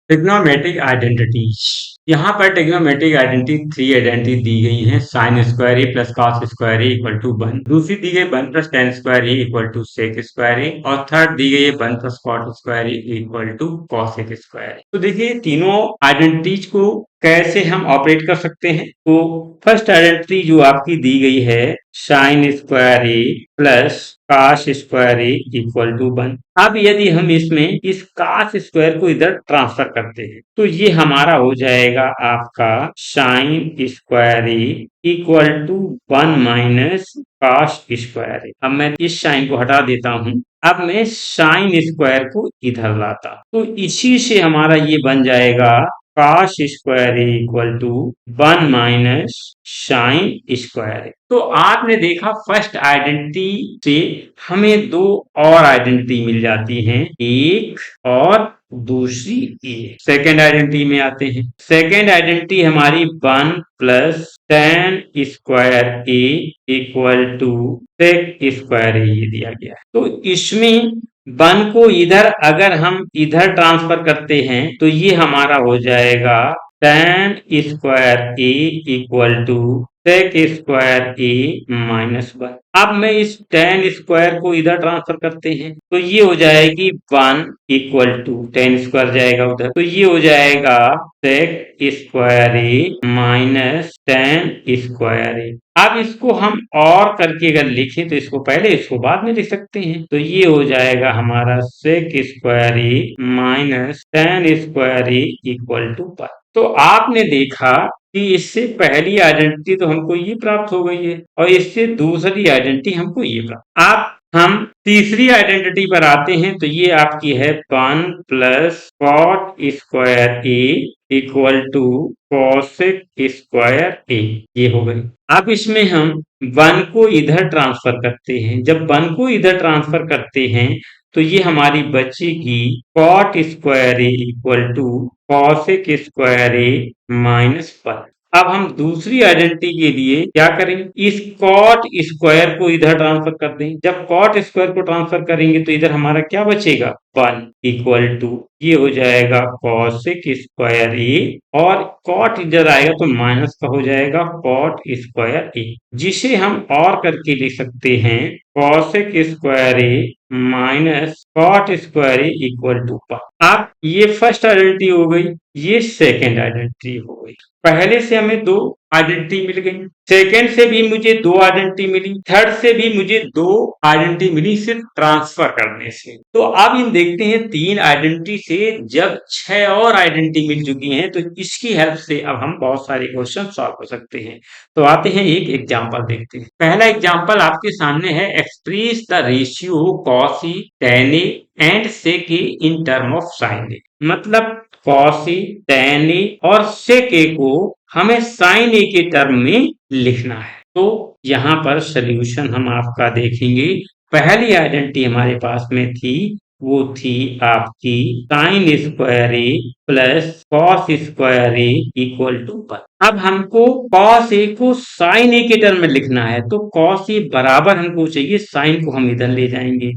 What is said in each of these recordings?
Trigonometric identities. यहाँ पर trigonometric identity 3 identity दी गई हैं। Sine square A plus cos square A equal to 1। दूसरी दी गई 1 plus tan square A equal to sec square A. और थर्ड दी गई है 1 plus cot square A equal to cosec square A. तो देखिए तीनों आइडेंटिटीज को कैसे हम ऑपरेट कर सकते हैं। तो फर्स्ट आइडेंटिटी जो आपकी दी गई है sine square A plus cos square A equal to 1। अब यदि हम इसमें इस काश स्क्वायर को इधर ट्रांसफर करते हैं तो ये हमारा हो जाएगा आपका sine square A equal to 1 minus cos square A. अब मैं इस साइन को हटा देता हूं। अब मैं साइन स्क्वायर को इधर लाता तो इसी से हमारा ये बन जाएगा cos square equal to 1 minus sine square. तो आपने देखा फर्स्ट आइडेंटिटी से हमें दो और आइडेंटिटी मिल जाती हैं, एक और दूसरी ए। सेकेंड आइडेंटिटी में आते हैं। सेकेंड आइडेंटिटी हमारी 1 plus tan square A equal to sec square A दिया गया है। तो इसमें 1 को इधर अगर हम इधर ट्रांसफर करते हैं तो ये हमारा हो जाएगा tan square A equal to sec square A minus 1। अब मैं इस टेन स्क्वायर को इधर ट्रांसफर करते हैं तो ये हो जाएगी 1 इक्वल टू टेन स्क्वायर जाएगा उधर तो ये हो जाएगा सेक square A minus tan square A. अब इसको हम और करके अगर लिखें तो इसको पहले इसको बाद में लिख सकते हैं तो ये हो जाएगा हमारा sec square A minus tan square A equal to 1। तो आपने देखा कि इससे पहली आइडेंटिटी तो हमको ये प्राप्त हो गई है और इससे दूसरी आइडेंटिटी हमको ये प्राप्त। अब हम तीसरी आइडेंटिटी पर आते हैं तो ये आपकी है 1 plus cot square A equal to cosec square A. ये हो गई। अब इसमें हम 1 को इधर ट्रांसफर करते हैं। जब 1 को इधर ट्रांसफर करते हैं तो ये हमारी बचेगी cot square A equal to cosec square A minus 1। अब हम दूसरी आइडेंटिटी के लिए क्या करें, इस कॉट स्क्वायर को इधर ट्रांसफर कर दें। जब कॉट स्क्वायर को ट्रांसफर करेंगे तो इधर हमारा क्या बचेगा 1 इक्वल टू ये हो जाएगा कॉसेक स्क्वायर ए और कॉट इधर आएगा तो माइनस का हो जाएगा कॉट स्क्वायर ए, जिसे हम और करके लिख सकते हैं cosec square A minus cot square A equal to 1। अब ये फर्स्ट आइडेंटिटी हो गई, ये सेकेंड आइडेंटिटी हो गई। पहले से हमें दो आइडेंटिटी मिल गई, सेकेंड से भी मुझे दो आइडेंटिटी मिली, थर्ड से भी मुझे दो आइडेंटिटी मिली सिर्फ ट्रांसफर करने से। तो अब हम देखते हैं तीन आइडेंटिटी से जब 6 और आइडेंटिटी मिल चुकी हैं तो इसकी हेल्प से अब हम बहुत सारे क्वेश्चन सॉल्व कर सकते हैं। तो आते हैं एक एग्जांपल देखते हैं। पहला एग्जांपल आपके सामने है, express the ratio cos A tan A and sec A in term of sine A. मतलब कॉस ए tan ए और सेक ए को हमें साइन ए के टर्म में लिखना है। तो यहाँ पर सॉल्यूशन हम आपका देखेंगे। पहली आइडेंटिटी हमारे पास में थी, वो थी आपकी sine square A plus cos square A equal to 1। अब हमको कॉस ए को साइन ए के टर्म में लिखना है तो कॉस ए बराबर हमको चाहिए साइन को हम इधर ले जाएंगे।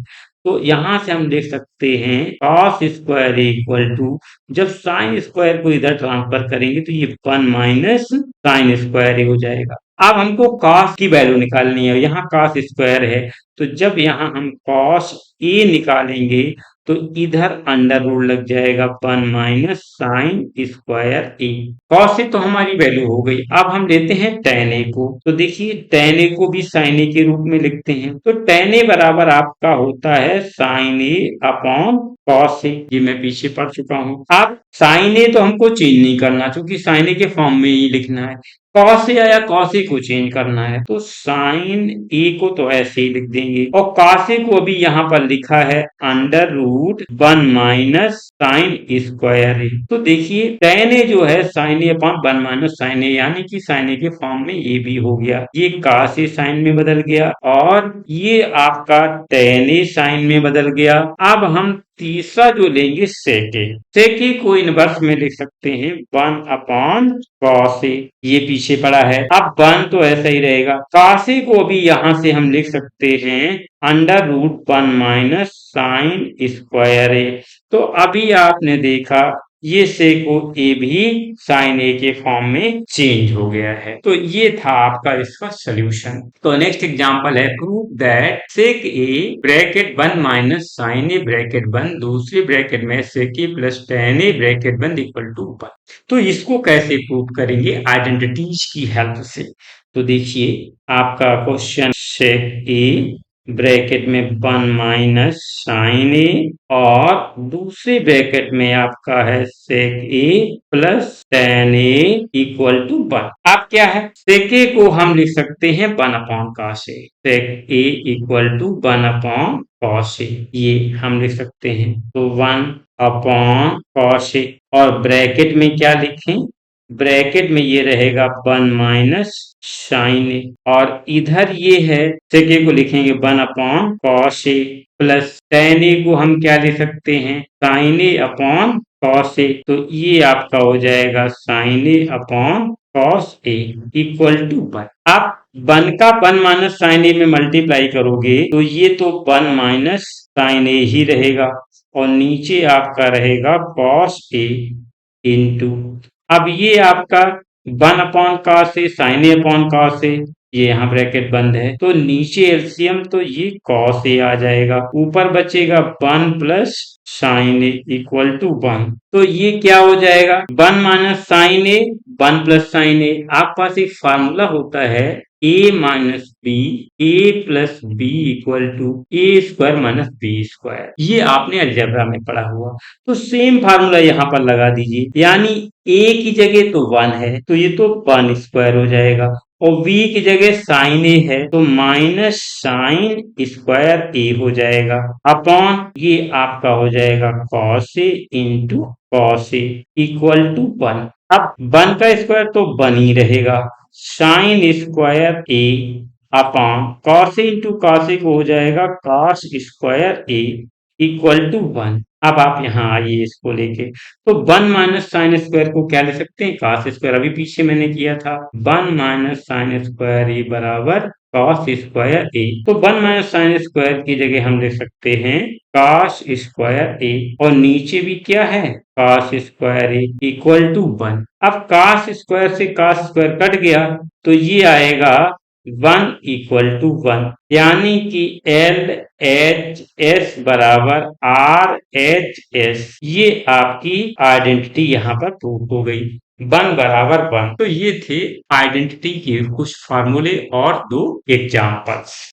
तो यहां से हम देख सकते हैं कॉस स्क्वायर इक्वल टू, जब साइन स्क्वायर को इधर ट्रांसफर करेंगे तो ये 1 माइनस साइन स्क्वायर हो जाएगा। अब हमको कॉस की वैल्यू निकालनी है, यहाँ कॉस स्क्वायर है तो जब यहाँ हम कॉस ए निकालेंगे तो इधर अंडर रूट लग जाएगा 1 minus sine square A. Cos A तो हमारी वैल्यू हो गई। अब हम लेते हैं tan ए को, तो देखिए tan ए को भी साइन ए के रूप में लिखते हैं। तो tan ए बराबर आपका होता है sine A upon cos A. ये मैं पीछे पढ़ चुका हूँ। अब साइन ए तो हमको चेंज नहीं करना क्योंकि साइन ए के फॉर्म में ही लिखना है। कॉस ए या कॉस ए को चेंज करना है तो साइन ए को तो ऐसे ही लिख देंगे और कॉस ए को अभी यहाँ पर लिखा है under root 1 minus sine square A. तो देखिए tan ए जो है sine A upon 1 minus sine A, यानी कि साइन ए के फॉर्म में ये भी हो गया। ये कॉस ए साइन में बदल गया और ये आपका tan ए साइन में बदल गया। अब हम तीसरा जो लेंगे सेक ए, सेक ए को इनवर्स में लिख सकते हैं 1 अपॉन कॉस ए। ये पीछे पड़ा है। अब 1 तो ऐसा ही रहेगा। कॉस ए को भी यहां से हम लिख सकते हैं under root 1 minus sine square A. तो अभी आपने देखा ये सेको ए भी साइन ए के फॉर्म में चेंज हो गया है। तो ये था आपका इसका सोल्यूशन। तो नेक्स्ट एग्जांपल है prove that sec A bracket 1 minus sine A bracket 1 दूसरी ब्रैकेट में sec A plus tan A bracket 1 equal to 1। तो इसको कैसे प्रूव करेंगे? आइडेंटिटीज की हेल्प से। तो देखिए आपका क्वेश्चन सेक ए ब्रैकेट में 1 माइनस साइन ए और दूसरे ब्रैकेट में आपका है sec A plus tan A equal to 1। अब क्या है, सेक ए को हम लिख सकते हैं 1 upon cos A, sec A equal to 1 upon cos A, ये हम लिख सकते हैं। तो 1 अपॉन कॉस ए और ब्रैकेट में क्या लिखें, ब्रैकेट में ये रहेगा 1 माइनस साइन ए और इधर ये है सेक ए को लिखेंगे 1 upon cos A plus tan A को हम क्या लिख सकते हैं, sine A upon cos A. तो ये आपका हो जाएगा sine A upon cos A equal to 1। आप 1 का 1 माइनस साइन ए में मल्टीप्लाई करोगे तो ये तो 1 माइनस साइन ए ही रहेगा और नीचे आपका रहेगा कॉस ए इंटू, अब ये आपका 1 upon cos A sign A upon cos A, ये यहाँ ब्रैकेट बंद है तो नीचे एलसीएम तो ये कॉस ए आ जाएगा, ऊपर बचेगा 1 plus sine A equal to 1। तो ये क्या हो जाएगा 1 minus sine A 1 plus sine A. आप पास एक फार्मूला होता है A minus B A plus B equal to A square minus B square, ये आपने अलजेब्रा में पढ़ा हुआ। तो सेम फार्मूला यहाँ पर लगा दीजिए, यानी ए की जगह तो 1 है तो ये तो 1 स्क्वायर हो जाएगा और v की जगह साइन ए है तो माइनस साइन स्क्वायर ए हो जाएगा अपॉन ये आपका हो जाएगा cos A into cos A equal to 1। अब 1 का स्क्वायर तो 1 ही रहेगा, sine square A upon cos A into cos A को हो जाएगा cos square A equal to 1। अब आप यहाँ आइए इसको लेके, तो 1 माइनस साइन स्क्वायर को क्या ले सकते हैं, कॉस स्क्वायर, अभी पीछे मैंने किया था 1 माइनस साइन स्क्वायर ए बराबर कॉस स्क्वायर ए। तो 1 माइनस साइन स्क्वायर की जगह हम लिख सकते हैं कॉस स्क्वायर ए और नीचे भी क्या है cos square A equal to 1। अब कॉस स्क्वायर से कॉस स्क्वायर कट गया तो ये आएगा 1 इक्वल टू 1, यानी कि एल एच एस बराबर आर एच एस, ये आपकी आइडेंटिटी यहाँ पर प्रूव हो गई 1 बराबर 1। तो ये थे आइडेंटिटी के कुछ फार्मूले और 2 एग्जाम्पल्स।